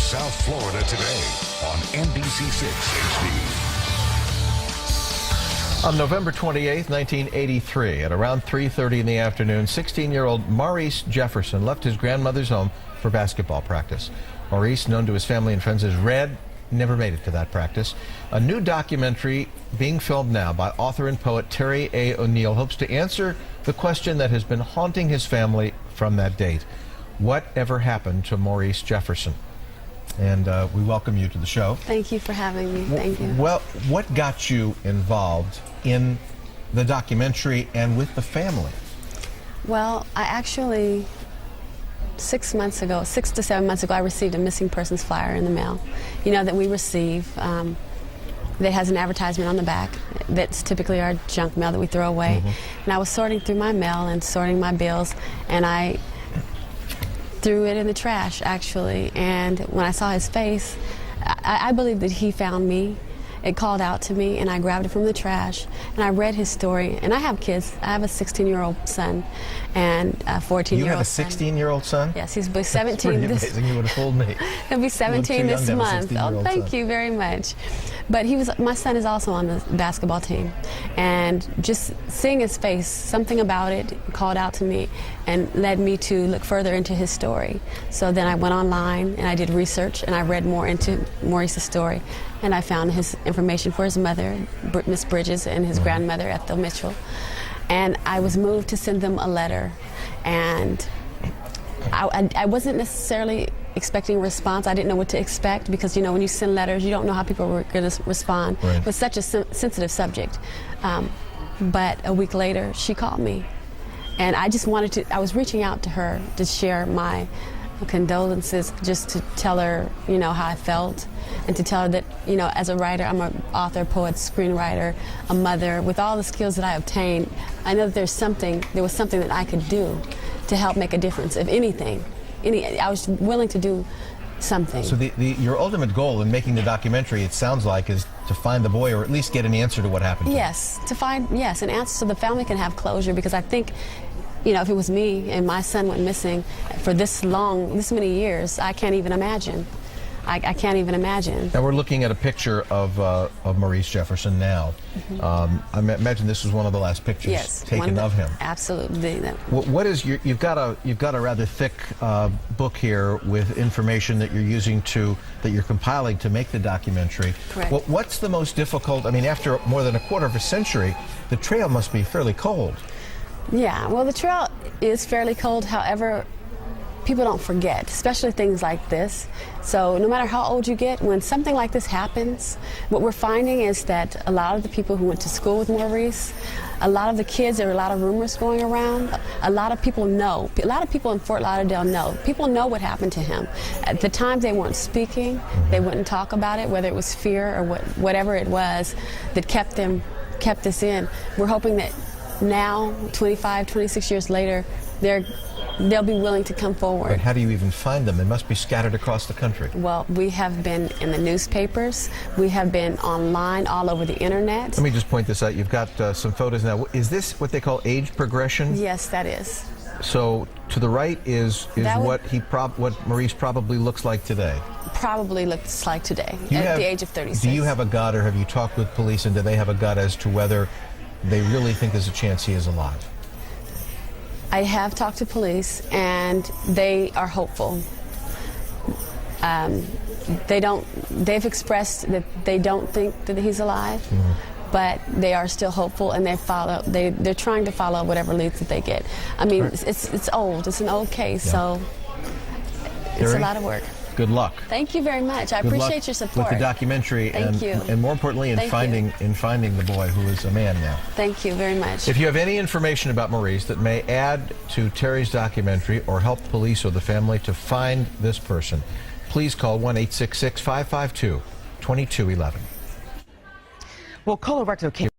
South Florida today on NBC6 HD. On November 28, 1983, at around 3:30 in the afternoon, 16-year-old Maurice Jefferson left his grandmother's home for basketball practice. Maurice, known to his family and friends as Red, never made it to that practice. A new documentary being filmed now by author and poet Terry A. O'Neill hopes to answer the question that has been haunting his family from that date. What ever happened to Maurice Jefferson? And we welcome you to the show. Thank you for having me. Thank you. Well, what got you involved in the documentary and with the family? Well, I actually, 6 to 7 months ago, I received a missing persons flyer in the mail. You know, that we receive, that has an advertisement on the back. That's typically our junk mail that we throw away. And I was sorting through my mail and sorting my bills, and I threw it in the trash, actually. And when I saw his face, I believe that he found me. It called out to me, and I grabbed it from the trash, and I read his story. And I have kids. I have a 16-year-old son and a 14-year-old son. You have a 16-year-old son? Yes, he's 17. That's pretty amazing. You would have fooled me. He'll be 17 this month. Oh, thank you very much. But my son is also on the basketball team. And just seeing his face, something about it called out to me and led me to look further into his story. So then I went online and I did research and I read more into Maurice's story. And I found his information for his mother, Miss Bridges, and his grandmother, Ethel Mitchell. And I was moved to send them a letter. And I wasn't necessarily expecting a response. I didn't know what to expect because, you know, when you send letters, you don't know how people are going to respond. Right. With such a sensitive subject. But a week later, she called me. And I just wanted to, I was reaching out to her to share my condolences, just to tell her, you know, how I felt, and to tell her that, you know, as a writer, I'm an author, poet, screenwriter, a mother. With all the skills that I obtained, I know that there was something that I could do to help make a difference, if anything. I was willing to do something. So your ultimate goal in making the documentary, it sounds like, is to find the boy, or at least get an answer to what happened to him. Yes, to find, yes, an answer so the family can have closure, because I think, you know, if it was me and my son went missing for this many years, I can't even imagine. I can't even imagine. Now we're looking at a picture of Maurice Jefferson now. I imagine this was one of the last pictures taken of him. Absolutely. What is you've got a rather thick book here with information that you're compiling to make the documentary. Correct. What's the most difficult? I mean, after more than a quarter of a century, the trail must be fairly cold. Yeah, well, the trail is fairly cold. However, people don't forget, especially things like this. So no matter how old you get, when something like this happens, what we're finding is that a lot of the people who went to school with Maurice, a lot of the kids, there are a lot of rumors going around. A lot of people know. A lot of people in Fort Lauderdale know. People know what happened to him. At the time, they weren't speaking. They wouldn't talk about it, whether it was fear or whatever it was that kept this in. We're hoping that now, 25, 26 years later, they'll be willing to come forward. But how do you even find them? They must be scattered across the country. Well, we have been in the newspapers. We have been online, all over the internet. Let me just point this out. You've got some photos now. Is this what they call age progression? Yes, that is. So to the right is what Maurice probably looks like today. Probably looks like today, at the age of 36. Do you have a gut, or have you talked with police, and do they have a gut as to whether they really think there's a chance he is alive? I have talked to police, and they are hopeful. They've expressed that they don't think that he's alive, but they are still hopeful, and they're trying to follow whatever leads that they get. I mean, it's old. It's an old case, so it's a lot of work. Good luck. Thank you very much. I appreciate your support. With the documentary, and more importantly, in finding the boy, who is a man now. Thank you very much. If you have any information about Maurice that may add to Terry's documentary or help police or the family to find this person, please call 1-866-552-2211. Well, colorectal cancer